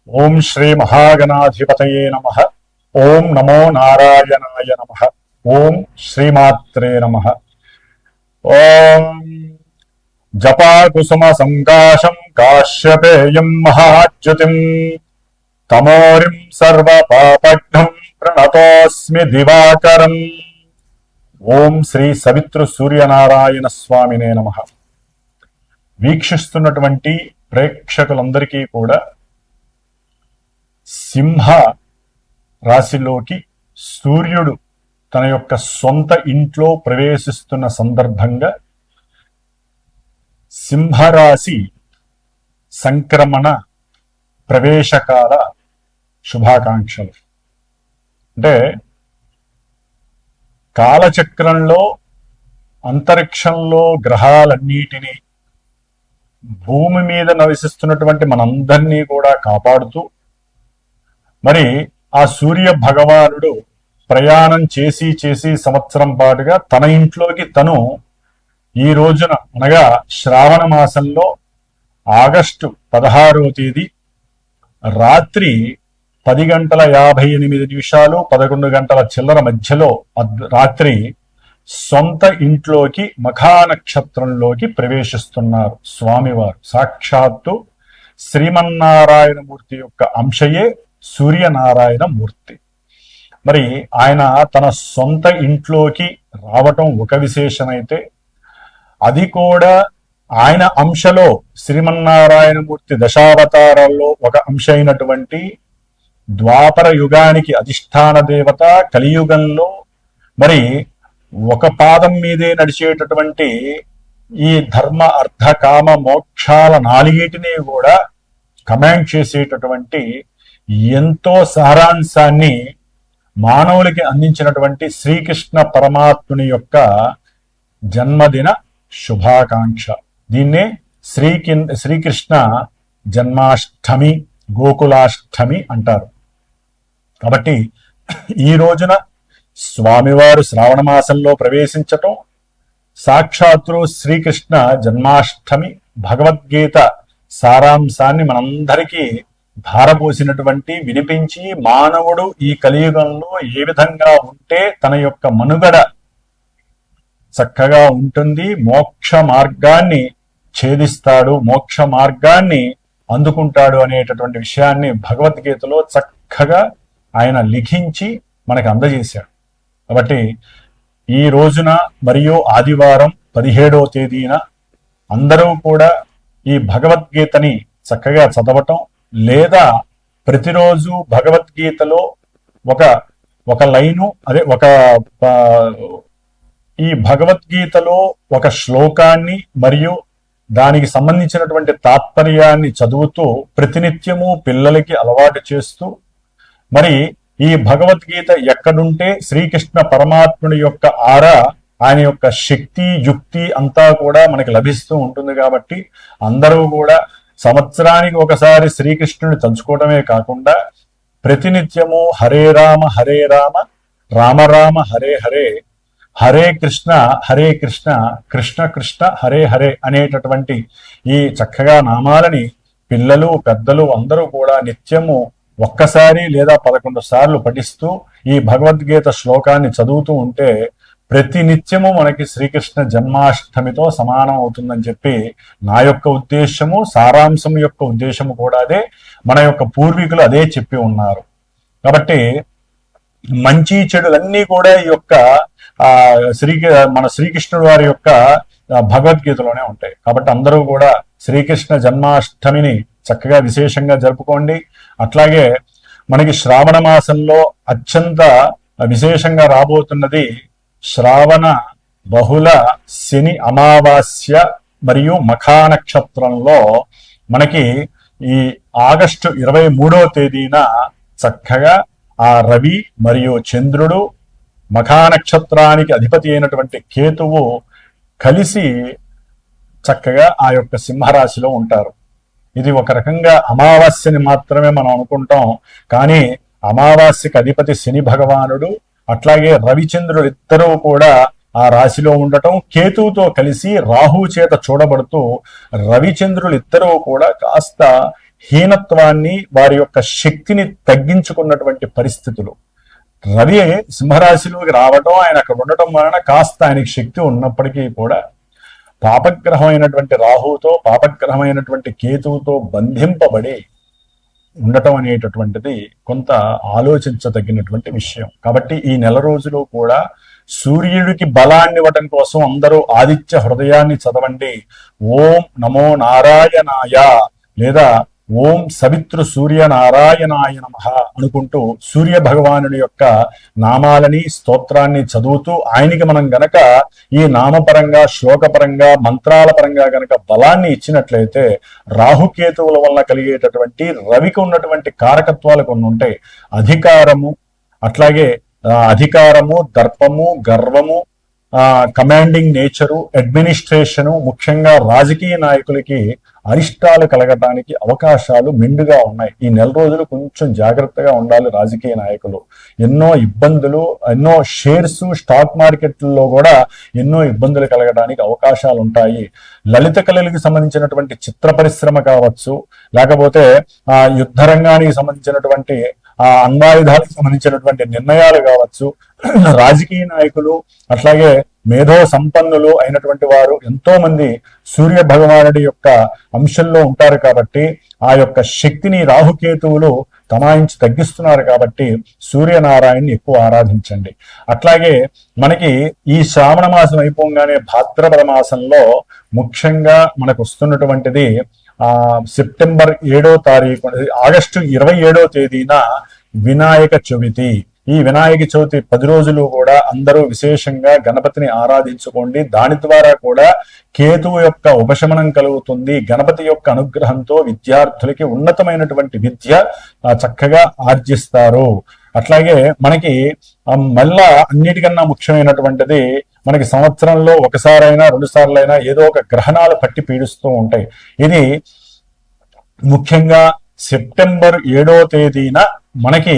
ఓం శ్రీ మహాగణాధిపతయే నమః. ఓం నమో నారాయణాయ నమః. ఓం శ్రీమాత్రే నమః. ఓం జపాకుసుమ సంకాశం కాశ్యపేయం మహాజ్యోతిం తమోరిం సర్వపాపఘ్నం ప్రణతోస్మి దివాకరం. ఓం శ్రీ సవితృ సూర్యనారాయణ స్వామినే నమః. వీక్షిస్తున్నటువంటి ప్రేక్షకులందరికీ కూడా సింహ రాశిలోకి సూర్యుడు తన యొక్క సొంత ఇంట్లో ప్రవేశిస్తున్న సందర్భంగా సింహరాశి సంక్రమణ ప్రవేశకాల శుభాకాంక్షలు. అంటే కాలచక్రంలో అంతరిక్షంలో గ్రహాలన్నిటినీ భూమి మీద నివసిస్తున్నటువంటి మనందరినీ కూడా కాపాడుతూ మరి ఆ సూర్య భగవానుడు ప్రయాణం చేసి సంవత్సరం పాటుగా తన ఇంట్లోకి తను ఈ రోజున అనగా శ్రావణ మాసంలో ఆగస్టు 16వ తేదీ రాత్రి 10:58 11 గంటల చిల్లర మధ్యలో రాత్రి సొంత ఇంట్లోకి మఖా నక్షత్రంలోకి ప్రవేశిస్తున్నారు స్వామివారు. సాక్షాత్తు శ్రీమన్నారాయణమూర్తి యొక్క అంశయే సూర్యనారాయణ మూర్తి. మరి ఆయన తన సొంత ఇంట్లోకి రావటం ఒక విశేషమైతే, అది కూడా ఆయన అంశలో శ్రీమన్నారాయణమూర్తి దశావతారాల్లో ఒక అంశ అయినటువంటి ద్వాపర యుగానికి అధిష్టాన దేవత కలియుగంలో మరి ఒక పాదం మీదే నడిచేటటువంటి ఈ ధర్మ అర్థ కామ మోక్షాల నాలుగిటిని కూడా కమాండ్ చేసేటటువంటి ఎంతో సారాంశాన్ని మానవులకి అందించినటువంటి శ్రీకృష్ణ పరమాత్ముని యొక్క జన్మదిన శుభాకాంక్ష. దీన్నే శ్రీకృష్ణ జన్మాష్టమి, గోకులాష్టమి అంటారు. కాబట్టి ఈ రోజున స్వామివారు శ్రావణ మాసంలో ప్రవేశించటం, సాక్షాత్తు శ్రీకృష్ణ జన్మాష్టమి భగవద్గీత సారాంశాన్ని మనందరికీ ధారపోసినటువంటి వినిపించి మానవుడు ఈ కలియుగంలో ఏ విధంగా ఉంటే తన యొక్క మనుగడ చక్కగా ఉంటుంది, మోక్ష మార్గాన్ని ఛేదిస్తాడు, మోక్ష మార్గాన్ని అందుకుంటాడు అనేటటువంటి విషయాన్ని భగవద్గీతలో చక్కగా ఆయన లిఖించి మనకు అందజేశాడు. కాబట్టి ఈ రోజున మరియు ఆదివారం 17వ తేదీన అందరూ కూడా ఈ భగవద్గీతని చక్కగా చదవటం, లేదా ప్రతిరోజు భగవద్గీతలో ఒక లైను ఈ భగవద్గీతలో ఒక శ్లోకాన్ని మరియు దానికి సంబంధించినటువంటి తాత్పర్యాన్ని చదువుతూ ప్రతినిత్యము పిల్లలకి అలవాటు చేస్తూ, మరి ఈ భగవద్గీత ఎక్కడుంటే శ్రీకృష్ణ పరమాత్ముని యొక్క ఆయన యొక్క శక్తి యుక్తి అంతా కూడా మనకి లభిస్తూ ఉంటుంది. కాబట్టి అందరూ కూడా సంవత్సరానికి ఒకసారి శ్రీకృష్ణుని తలుచుకోవడమే కాకుండా ప్రతినిత్యము హరే రామ రామ రామ హరే హరే, హరే కృష్ణ కృష్ణ కృష్ణ హరే హరే అనేటటువంటి ఈ చక్కగా నామాలని పిల్లలు పెద్దలు అందరూ కూడా నిత్యము ఒక్కసారి లేదా 11 సార్లు పఠిస్తూ ఈ భగవద్గీత శ్లోకాన్ని చదువుతూ ఉంటే ప్రతి నిత్యము మనకి శ్రీకృష్ణ జన్మాష్టమితో సమానం అవుతుందని చెప్పి నా యొక్క ఉద్దేశము, సారాంశం యొక్క ఉద్దేశము కూడా అదే. మన యొక్క పూర్వీకులు అదే చెప్పి ఉన్నారు. కాబట్టి మంచి చెడులన్నీ కూడా ఈ యొక్క మన శ్రీకృష్ణుడు వారి యొక్క భగవద్గీతలోనే ఉంటాయి. కాబట్టి అందరూ కూడా శ్రీకృష్ణ జన్మాష్టమిని చక్కగా విశేషంగా జరుపుకోండి. అట్లాగే మనకి శ్రావణ మాసంలో అత్యంత విశేషంగా రాబోతున్నది శ్రావణ బహుళ శని అమావాస్య మరియు మఖా నక్షత్రంలో మనకి ఈ ఆగస్టు 23వ తేదీన చక్కగా ఆ రవి మరియు చంద్రుడు మఖా నక్షత్రానికి అధిపతి అయినటువంటి కేతువు కలిసి చక్కగా ఆ యొక్క సింహరాశిలో ఉంటారు. ఇది ఒక రకంగా అమావాస్యని మాత్రమే మనం అనుకుంటాం, కానీ అమావాస్యకి అధిపతి శని భగవానుడు, అట్లాగే రవిచంద్రుడు ఇద్దరూ కూడా ఆ రాశిలో ఉండటం, కేతువుతో కలిసి రాహు చేత చూడబడుతూ రవిచంద్రులు ఇద్దరూ కూడా కాస్త హీనత్వాన్ని, వారి యొక్క శక్తిని తగ్గించుకున్నటువంటి పరిస్థితులు. రవి సింహరాశిలోకి రావడం, ఆయన అక్కడ ఉండటం వలన కాస్త ఆయనకి శక్తి ఉన్నప్పటికీ కూడా పాపగ్రహమైనటువంటి రాహువుతో, పాపగ్రహమైనటువంటి కేతువుతో బంధింపబడి ఉండటం అనేటటువంటిది కొంత ఆలోచించదగినటువంటి విషయం. కాబట్టి ఈ నెల రోజులు కూడా సూర్యుడికి బలాన్ని ఇవ్వటం కోసం అందరూ ఆదిత్య హృదయాన్ని చదవండి. ఓం నమో నారాయణాయ లేదా ఓం సవితృ సూర్యనారాయణాయ నమః అనుకుంటూ సూర్య భగవానుడి యొక్క నామాలని, స్తోత్రాన్ని చదువుతూ ఆయనకి మనం గనక ఈ నామపరంగా, శ్లోకపరంగా, మంత్రాల పరంగా గనక బలాన్ని ఇచ్చినట్లయితే రాహుకేతువుల వల్ల కలిగేటటువంటి రవికి ఉన్నటువంటి కారకత్వాలు కొన్ని ఉంటాయి. అధికారము, అట్లాగే అధికారము, దర్పము, గర్వము, కమాండింగ్ నేచరు, అడ్మినిస్ట్రేషను, ముఖ్యంగా రాజకీయ నాయకులకి అరిష్టాలు కలగటానికి అవకాశాలు మెండుగా ఉన్నాయి. ఈ నెల రోజులు కొంచెం జాగ్రత్తగా ఉండాలి రాజకీయ నాయకులు. ఎన్నో ఇబ్బందులు, ఎన్నో షేర్స్ స్టాక్ మార్కెట్లలో కూడా ఎన్నో ఇబ్బందులు కలగడానికి అవకాశాలు ఉంటాయి. లలిత కళలకు సంబంధించినటువంటి చిత్ర పరిశ్రమ కావచ్చు, లేకపోతే యుద్ధ రంగానికి సంబంధించినటువంటి అణ్వాయుధాలకు సంబంధించినటువంటి నిర్ణయాలు కావచ్చు, రాజకీయ నాయకులు, అట్లాగే మేధో సంపన్నులు అయినటువంటి వారు ఎంతో మంది సూర్య భగవానుడి యొక్క అంశంలో ఉంటారు. కాబట్టి ఆ యొక్క శక్తిని రాహుకేతువులు తమాయించి తగ్గిస్తున్నారు. కాబట్టి సూర్యనారాయణని ఎక్కువ ఆరాధించండి. అట్లాగే మనకి ఈ శ్రావణ మాసం అయిపోగానే భాద్రపద మాసంలో ముఖ్యంగా మనకు వస్తున్నటువంటిది సెప్టెంబర్ 7వ తారీఖు, ఆగస్టు 27వ తేదీన వినాయక చవితి. ఈ వినాయక చవితి 10 రోజులు కూడా అందరూ విశేషంగా గణపతిని ఆరాధించుకోండి. దాని ద్వారా కూడా కేతువు యొక్క ఉపశమనం కలుగుతుంది. గణపతి యొక్క అనుగ్రహంతో విద్యార్థులకి ఉన్నతమైనటువంటి విద్య చక్కగా ఆర్జిస్తారు. అట్లాగే మనకి మళ్ళా అన్నిటికన్నా ముఖ్యమైనటువంటిది, మనకి సంవత్సరంలో ఒకసారైనా 2 సార్లైనా ఏదో ఒక గ్రహణాలు పట్టి పీడిస్తూ ఉంటాయి. ఇది ముఖ్యంగా సెప్టెంబర్ 7వ తేదీన మనకి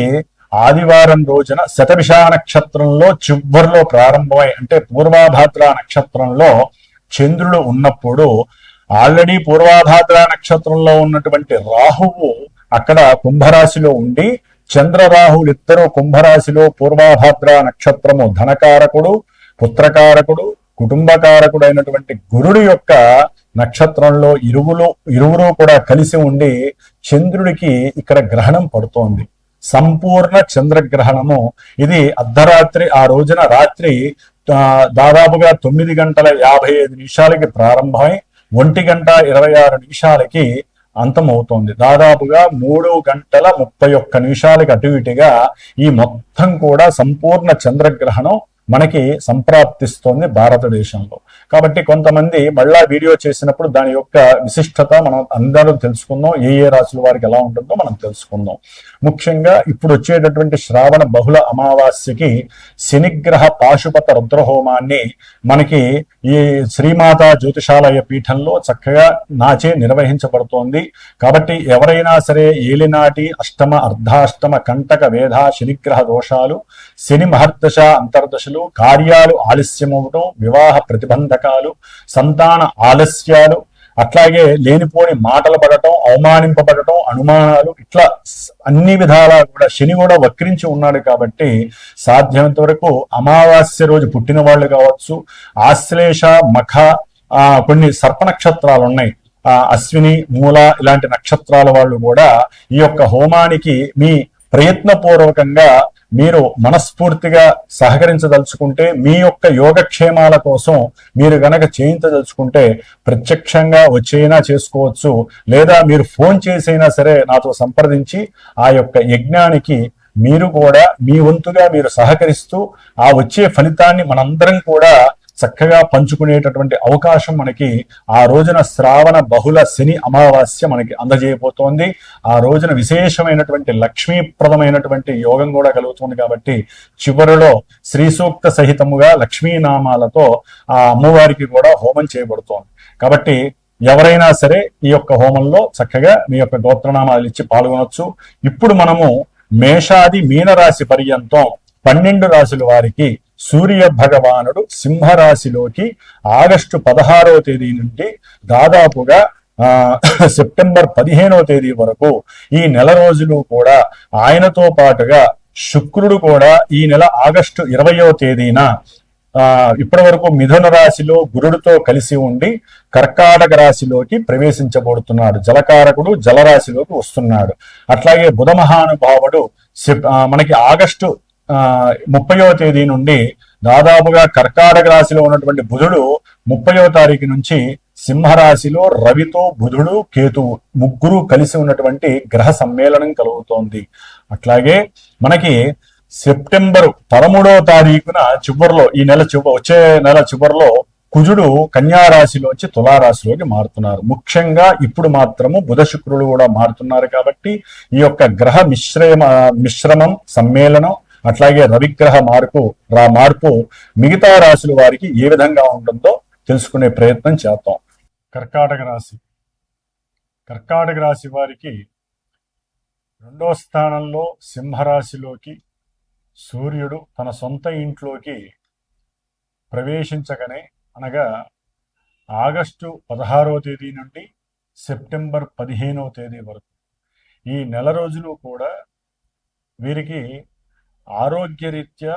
ఆదివారం రోజున శతభిష నక్షత్రంలో చివరిలో ప్రారంభమై, అంటే పూర్వాభాద్ర నక్షత్రంలో చంద్రుడు ఉన్నప్పుడు, ఆల్రెడీ పూర్వాభాద్ర నక్షత్రంలో ఉన్నటువంటి రాహువు అక్కడ కుంభరాశిలో ఉండి, చంద్రరాహువులు ఇద్దరు కుంభరాశిలో పూర్వాభాద్ర నక్షత్రము ధనకారకుడు, పుత్రకారకుడు, కుటుంబకారకుడు అయినటువంటి గురుడు యొక్క నక్షత్రంలో ఇరువురు కూడా కలిసి ఉండి చంద్రుడికి ఇక్కడ గ్రహణం పడుతోంది. సంపూర్ణ చంద్రగ్రహణము. ఇది అర్ధరాత్రి, ఆ రోజున రాత్రి దాదాపుగా 9:55 ప్రారంభమై 1:26 అంతమవుతోంది. దాదాపుగా 3:31 అటు ఇటుగా ఈ మొత్తం కూడా సంపూర్ణ చంద్రగ్రహణం మనకి సంప్రాప్తిస్తోంది భారతదేశంలో. కాబట్టి కొంతమంది మళ్ళా వీడియో చేసినప్పుడు దాని యొక్క విశిష్టత మనం అందరూ తెలుసుకుందాం. ఏ రాశుల వారికి ఎలా ఉంటుందో మనం తెలుసుకుందాం. ముఖ్యంగా ఇప్పుడు వచ్చేటటువంటి శ్రావణ బహుళ అమావాస్యకి శనిగ్రహ పాశుపత రుద్రహోమాన్ని మనకి ఈ శ్రీమాతా జ్యోతిషాలయ పీఠంలో చక్కగా నాచే నిర్వహించబడుతోంది. కాబట్టి ఎవరైనా సరే ఏలినాటి అష్టమ, అర్ధాష్టమ, కంటక, వేధ, శనిగ్రహ దోషాలు, శని మహర్దశ, అంతర్దశలు, కార్యాలు ఆలస్యమవటం, వివాహ ప్రతిబంధకాలు, సంతాన ఆలస్యాలు, అట్లాగే లేనిపోని మాటలు పడటం, అవమానింపబడటం, అనుమానాలు, ఇట్లా అన్ని విధాలా కూడా శని కూడా వక్రించి ఉన్నాడు. కాబట్టి సాధ్యమైనంత వరకు అమావాస్య రోజు పుట్టిన వాళ్ళు కావచ్చు, ఆశ్లేష, మఖ, కొన్ని సర్ప నక్షత్రాలు ఉన్నాయి, అశ్విని, మూల ఇలాంటి నక్షత్రాల వాళ్ళు కూడా ఈ యొక్క హోమానికి మీ ప్రయత్నపూర్వకంగా మీరు మనస్ఫూర్తిగా సహకరించదలుచుకుంటే, మీ యొక్క యోగక్షేమాల కోసం మీరు గనక చేయించదలుచుకుంటే ప్రత్యక్షంగా వచ్చైనా చేసుకోవచ్చు, లేదా మీరు ఫోన్ చేసైనా సరే నాతో సంప్రదించి ఆ యొక్క యజ్ఞానికి మీరు కూడా మీ వంతుగా మీరు సహకరిస్తూ ఆ వచ్చే ఫలితాన్ని మనందరం కూడా చక్కగా పంచుకునేటటువంటి అవకాశం మనకి ఆ రోజున శ్రావణ బహుళ శని అమావాస్య మనకి అందజేయబోతోంది. ఆ రోజున విశేషమైనటువంటి లక్ష్మీప్రదమైనటువంటి యోగం కూడా కలుగుతుంది. కాబట్టి చివరిలో శ్రీ సూక్త సహితముగా లక్ష్మీనామాలతో ఆ అమ్మవారికి కూడా హోమం చేయబడుతోంది. కాబట్టి ఎవరైనా సరే ఈ యొక్క హోమంలో చక్కగా మీ యొక్క గోత్రనామాలు ఇచ్చి పాల్గొనొచ్చు. ఇప్పుడు మనము మేషాది మీనరాశి పర్యంతం 12 రాశుల వారికి సూర్య భగవానుడు సింహరాశిలోకి ఆగస్టు 16వ తేదీ నుండి దాదాపుగా ఆ, సెప్టెంబర్ 15వ తేదీ వరకు ఈ నెల రోజులు కూడా ఆయనతో పాటుగా శుక్రుడు కూడా ఈ నెల ఆగస్టు 20వ తేదీన ఇప్పటి వరకు మిథున రాశిలో గురుడితో కలిసి ఉండి కర్కాటక రాశిలోకి ప్రవేశించబోతున్నాడు. జలకారకుడు జలరాశిలోకి వస్తున్నాడు. అట్లాగే బుధ మహానుభావుడు మనకి ఆగస్టు 30వ తేదీ నుండి దాదాపుగా కర్కాటక రాశిలో ఉన్నటువంటి బుధుడు 30వ తారీఖు నుంచి సింహరాశిలో రవితో బుధుడు కేతువు ముగ్గురు కలిసి ఉన్నటువంటి గ్రహ సమ్మేళనం కలుగుతోంది. అట్లాగే మనకి సెప్టెంబర్ 13వ తారీఖున చివరిలో ఈ నెల వచ్చే నెల చివరిలో కుజుడు కన్యారాశిలోంచి తులారాశిలోకి మారుతున్నారు. ముఖ్యంగా ఇప్పుడు మాత్రము బుధ శుక్రుడు కూడా మారుతున్నారు కాబట్టి ఈ యొక్క గ్రహ మిశ్రమం సమ్మేళనం అట్లాగే రవిగ్రహ మార్పు మిగతా రాశుల వారికి ఏ విధంగా ఉంటుందో తెలుసుకునే ప్రయత్నం చేద్దాం. కర్కాటక రాశి వారికి 2వ స్థానంలో సింహరాశిలోకి సూర్యుడు తన సొంత ఇంట్లోకి ప్రవేశించగానే అనగా ఆగస్టు 16వ తేదీ నుండి సెప్టెంబర్ 15వ తేదీ వరకు ఈ నెల రోజులు కూడా వీరికి ఆరోగ్యరీత్యా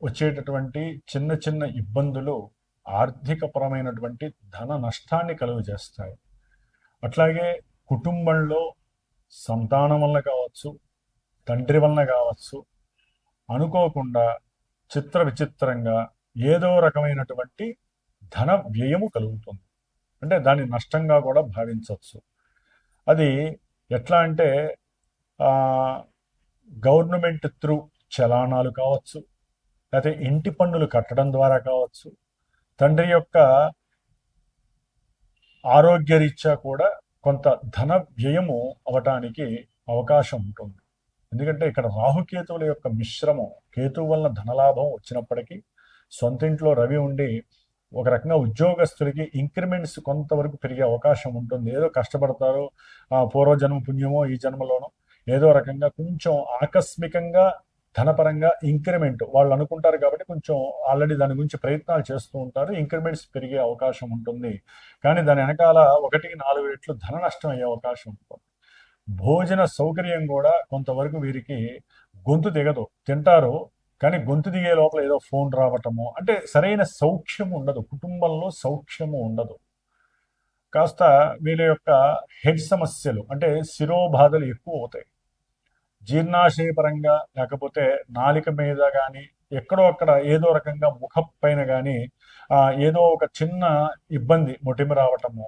వచ్చేటటువంటి చిన్న చిన్న ఇబ్బందులు ఆర్థికపరమైనటువంటి ధన నష్టాన్ని కలుగజేస్తాయి. అట్లాగే కుటుంబంలో సంతానం వల్ల కావచ్చు, తండ్రి వలన కావచ్చు, అనుకోకుండా విచిత్రంగా ఏదో రకమైనటువంటి ధన వ్యయము కలుగుతుంది. అంటే దాన్ని నష్టంగా కూడా భావించవచ్చు. అది ఎట్లా అంటే గవర్నమెంట్ త్రూ చలానాలు కావచ్చు, లేకపోతే ఇంటి పన్నులు కట్టడం ద్వారా కావచ్చు, తండ్రి యొక్క ఆరోగ్యరీత్యా కూడా కొంత ధన వ్యయము అవటానికి అవకాశం ఉంటుంది. ఎందుకంటే ఇక్కడ రాహుకేతువుల యొక్క మిశ్రమం, కేతువు వలన ధనలాభం వచ్చినప్పటికీ సొంత ఇంట్లో రవి ఉండి ఒక రకంగా ఉద్యోగస్తులకి ఇంక్రిమెంట్స్ కొంతవరకు పెరిగే అవకాశం ఉంటుంది. ఏదో కష్టపడతారు, పూర్వజన్మ పుణ్యమో ఈ జన్మలోనో ఏదో రకంగా కొంచెం ఆకస్మికంగా ధనపరంగా ఇంక్రిమెంట్ వాళ్ళు అనుకుంటారు కాబట్టి కొంచెం ఆల్రెడీ దాని గురించి ప్రయత్నాలు చేస్తూ ఉంటారు, ఇంక్రిమెంట్స్ పెరిగే అవకాశం ఉంటుంది. కానీ దాని వెనకాల 1-4 రెట్లు ధన నష్టం అయ్యే అవకాశం ఉంటుంది. భోజన సౌకర్యం కూడా కొంతవరకు వీరికి గొంతు దిగదు, తింటారు కానీ గొంతు దిగే లోపల ఏదో ఫోన్ రావటము, అంటే సరైన సౌఖ్యము ఉండదు, కుటుంబంలో సౌఖ్యము ఉండదు. కాస్త వీళ్ళ యొక్క హెడ్ సమస్యలు అంటే శిరోబాధలు ఎక్కువ అవుతాయి. జీర్ణాశయపరంగా లేకపోతే నాలిక మీద కానీ ఎక్కడో అక్కడ ఏదో రకంగా ముఖం పైన కానీ ఏదో ఒక చిన్న ఇబ్బంది, మొటిమి రావటము,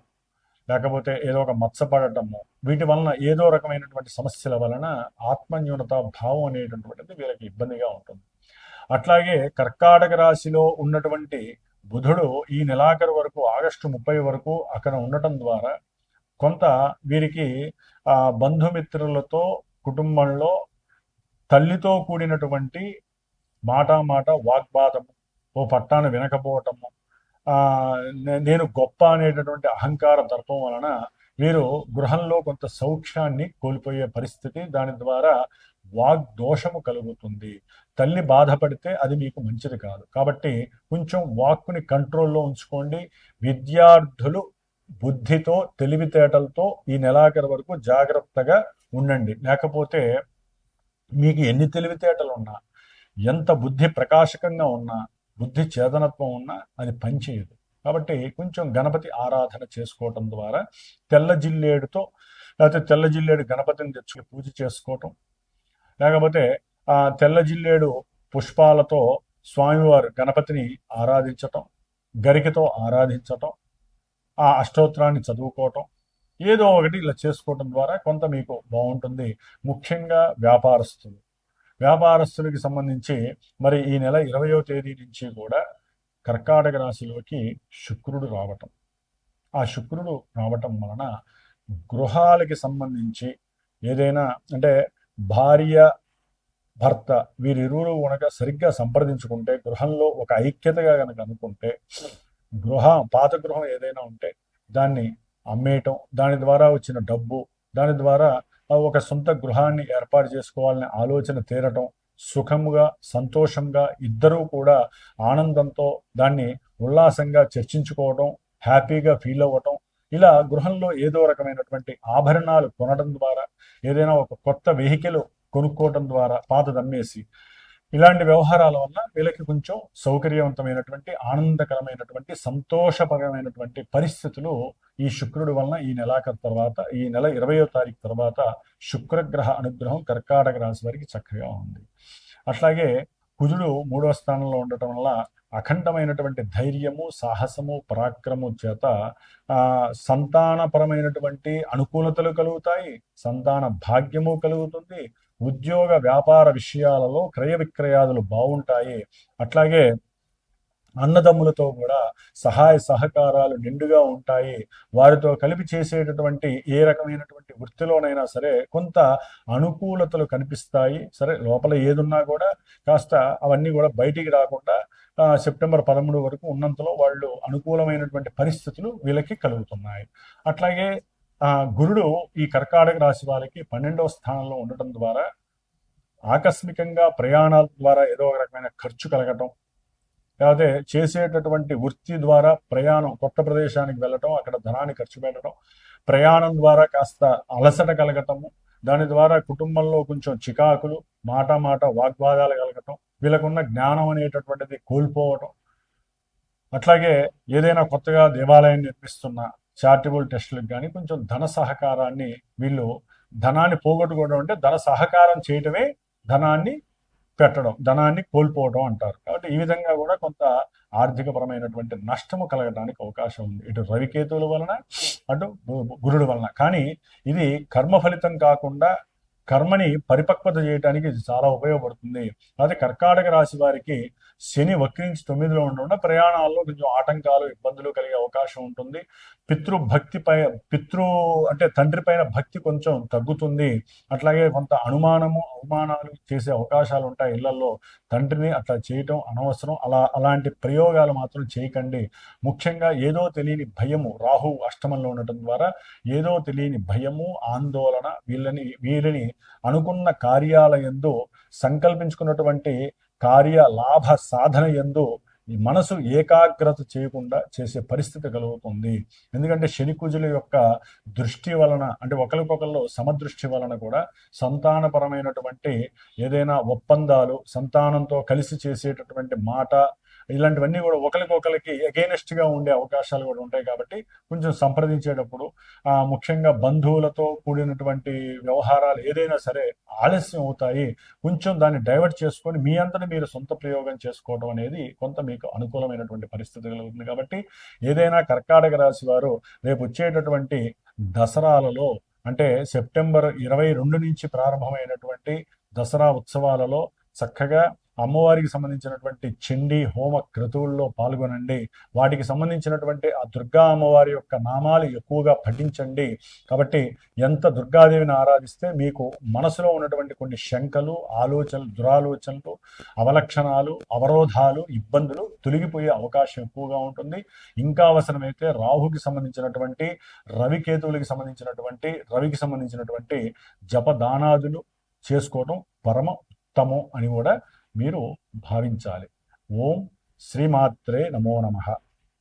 లేకపోతే ఏదో ఒక మచ్చపడటము, వీటి వలన ఏదో రకమైనటువంటి సమస్యల వలన ఆత్మన్యూనత భావం అనేటటువంటిది వీళ్ళకి ఇబ్బందిగా ఉంటుంది. అట్లాగే కర్కాటక రాశిలో ఉన్నటువంటి బుధుడు ఈ నెలాఖరు వరకు ఆగస్టు 30 వరకు అక్కడ ఉండటం ద్వారా కొంత వీరికి బంధుమిత్రులతో కుటుంబంలో తల్లితో కూడినటువంటి మాట వాగ్వాదము, ఓ పట్టాన వినకపోవటము, నేను గొప్ప అనేటటువంటి అహంకార దర్పం వలన వీరు గృహంలో కొంత సౌఖ్యాన్ని కోల్పోయే పరిస్థితి, దాని ద్వారా వాగ్దోషము కలుగుతుంది. తల్లి బాధపడితే అది మీకు మంచిది కాదు. కాబట్టి కొంచెం వాక్కుని కంట్రోల్లో ఉంచుకోండి. విద్యార్థులు బుద్ధితో తెలివితేటలతో ఈ నెలాఖరు వరకు జాగ్రత్తగా ఉండండి. లేకపోతే మీకు ఎన్ని తెలివితేటలు ఉన్నా, ఎంత బుద్ధి ప్రకాశకంగా ఉన్నా, బుద్ధి చేతనత్వం ఉన్నా అది పనిచేయదు. కాబట్టి కొంచెం గణపతి ఆరాధన చేసుకోవటం ద్వారా తెల్ల జిల్లేడుతో లేకపోతే తెల్ల జిల్లేడు గణపతిని తెచ్చుకుని పూజ చేసుకోవటం, లేకపోతే తెల్ల జిల్లేడు పుష్పాలతో స్వామివారు గణపతిని ఆరాధించటం, గరికతో ఆరాధించటం, ఆ అష్టోత్తరాన్ని చదువుకోవటం, ఏదో ఒకటి ఇలా చేసుకోవటం ద్వారా కొంత మీకు బాగుంటుంది. ముఖ్యంగా వ్యాపారస్తులకి సంబంధించి మరి ఈ నెల 20వ తేదీ నుంచి కూడా కర్కాటక రాశిలోకి శుక్రుడు రావటం, ఆ శుక్రుడు రావటం వలన గృహాలకి సంబంధించి ఏదైనా అంటే భార్య భర్త వీరిరువురు కనుక సరిగ్గా సంప్రదించుకుంటే, గృహంలో ఒక ఐక్యతగా కనుక అనుకుంటే, పాత గృహం ఏదైనా ఉంటే దాన్ని అమ్మేయటం, దాని ద్వారా వచ్చిన డబ్బు, దాని ద్వారా ఒక సొంత గృహాన్ని ఏర్పాటు చేసుకోవాలనే ఆలోచన తీరటం, సుఖముగా సంతోషంగా ఇద్దరూ కూడా ఆనందంతో దాన్ని ఉల్లాసంగా చర్చించుకోవటం, హ్యాపీగా ఫీల్ అవ్వటం, ఇలా గృహంలో ఏదో రకమైనటువంటి ఆభరణాలు కొనడం ద్వారా, ఏదైనా ఒక కొత్త వెహికల్ కొనుక్కోవడం ద్వారా పాతది అమ్మేసి, ఇలాంటి వ్యవహారాల వల్ల వీళ్ళకి కొంచెం సౌకర్యవంతమైనటువంటి, ఆనందకరమైనటువంటి, సంతోషపరమైనటువంటి పరిస్థితులు ఈ శుక్రుడి వలన ఈ నెలాఖరు తర్వాత, ఈ నెల 20వ తారీఖు తర్వాత శుక్రగ్రహ అనుగ్రహం కర్కాటక రాశి వారికి చక్కగా ఉంది. అట్లాగే కుజుడు 3వ స్థానంలో ఉండటం వల్ల అఖండమైనటువంటి ధైర్యము, సాహసము, పరాక్రమం చేత సంతానపరమైనటువంటి అనుకూలతలు కలుగుతాయి, సంతాన భాగ్యము కలుగుతుంది, ఉద్యోగ వ్యాపార విషయాలలో క్రయ విక్రయాదులు బాగుంటాయి. అట్లాగే అన్నదమ్ములతో కూడా సహాయ సహకారాలు నిండుగా ఉంటాయి. వారితో కలిపి చేసేటటువంటి ఏ రకమైనటువంటి వృత్తిలోనైనా సరే కొంత అనుకూలతలు కనిపిస్తాయి. సరే, లోపల ఏదున్నా కూడా కాస్త అవన్నీ కూడా బయటికి రాకుండా సెప్టెంబర్ 13 వరకు ఉన్నంతలో వాళ్ళు అనుకూలమైనటువంటి పరిస్థితులు వీళ్ళకి కలుగుతున్నాయి. అట్లాగే గురుడు ఈ కర్కాటక రాశి వారికి 12వ స్థానంలో ఉండటం ద్వారా ఆకస్మికంగా ప్రయాణాల ద్వారా ఏదో ఒక రకమైన ఖర్చు కలగటం, లేకపోతే చేసేటటువంటి వృత్తి ద్వారా ప్రయాణం, కొత్త ప్రదేశానికి వెళ్ళటం, అక్కడ ధనాన్ని ఖర్చు పెట్టడం, ప్రయాణం ద్వారా కాస్త అలసట కలగటము, దాని ద్వారా కుటుంబంలో కొంచెం చికాకులు, మాట వాగ్వాదాలు కలగటం, వీళ్ళకున్న జ్ఞానం అనేటటువంటిది కోల్పోవటం. అట్లాగే ఏదైనా కొత్తగా దేవాలయం నిర్మిస్తున్న చారిటబుల్ టెస్టులకు కానీ కొంచెం ధన సహకారాన్ని, వీళ్ళు ధనాన్ని పోగొట్టుకోవడం అంటే ధన సహకారం చేయటమే ధనాన్ని పెట్టడం, ధనాన్ని కోల్పోవడం అంటారు. కాబట్టి ఈ విధంగా కూడా కొంత ఆర్థికపరమైనటువంటి నష్టము కలగడానికి అవకాశం ఉంది, ఇటు రవికేతువుల వలన అటు గురుడు వలన. కానీ ఇది కర్మ ఫలితం కాకుండా కర్మని పరిపక్వత చేయడానికి ఇది చాలా ఉపయోగపడుతుంది. అదే కర్కాటక రాశి వారికి శని వక్రించి 9లో ఉండడం ప్రయాణాల్లో కొంచెం ఆటంకాలు, ఇబ్బందులు కలిగే అవకాశం ఉంటుంది. అంటే తండ్రి పైన భక్తి కొంచెం తగ్గుతుంది. అట్లాగే కొంత అవమానాలు చేసే అవకాశాలు ఉంటాయి ఇళ్లలో. తండ్రిని అట్లా చేయటం అనవసరం. అలాంటి ప్రయోగాలు మాత్రం చేయకండి. ముఖ్యంగా ఏదో తెలియని భయము, రాహు అష్టమంలో ఉండటం ద్వారా ఏదో తెలియని భయము, ఆందోళన వీరిని అనుకున్న కార్యాల యందు, సంకల్పించుకున్నటువంటి లాభ సాధన యందు ఈ మనసు ఏకాగ్రత చేయకుండా చేసే పరిస్థితి కలుగుతుంది. ఎందుకంటే శనికుజుల యొక్క దృష్టి వలన, అంటే ఒకరికొకరిలో సమదృష్టి వలన కూడా సంతానపరమైనటువంటి ఏదైనా ఒప్పందాలు, సంతానంతో కలిసి చేసేటటువంటి మాట, ఇలాంటివన్నీ కూడా ఒకరికొకరికి అగైనెస్ట్ గా ఉండే అవకాశాలు కూడా ఉంటాయి. కాబట్టి కొంచెం సంప్రదించేటప్పుడు ముఖ్యంగా బంధువులతో కూడినటువంటి వ్యవహారాలు ఏదైనా సరే ఆలస్యం అవుతాయి. కొంచెం దాన్ని డైవర్ట్ చేసుకొని మీ అంతటా మీరు సొంత ప్రయోగం చేసుకోవడం అనేది కొంత మీకు అనుకూలమైనటువంటి పరిస్థితి కలుగుతుంది. కాబట్టి ఏదైనా కర్కాటక రాశి వారు రేపు వచ్చేటటువంటి దసరాలలో, అంటే సెప్టెంబర్ 22 నుంచి ప్రారంభమైనటువంటి దసరా ఉత్సవాలలో చక్కగా అమ్మవారికి సంబంధించినటువంటి చండీ హోమ క్రతువుల్లో పాల్గొనండి. వాటికి సంబంధించినటువంటి ఆ దుర్గా అమ్మవారి యొక్క నామాలు ఎక్కువగా పఠించండి. కాబట్టి ఎంత దుర్గాదేవిని ఆరాధిస్తే మీకు మనసులో ఉన్నటువంటి కొన్ని శంకలు, దురాలోచనలు, అవలక్షణాలు, అవరోధాలు, ఇబ్బందులు తొలగిపోయే అవకాశం ఎక్కువగా ఉంటుంది. ఇంకా అవసరమైతే రాహుకి సంబంధించినటువంటి, రవికి సంబంధించినటువంటి జపదానాదులు చేసుకోవడం పరమ ఉత్తమం అని కూడా మీరు భావించాలి. ఓం శ్రీమాత్రే నమో నమః.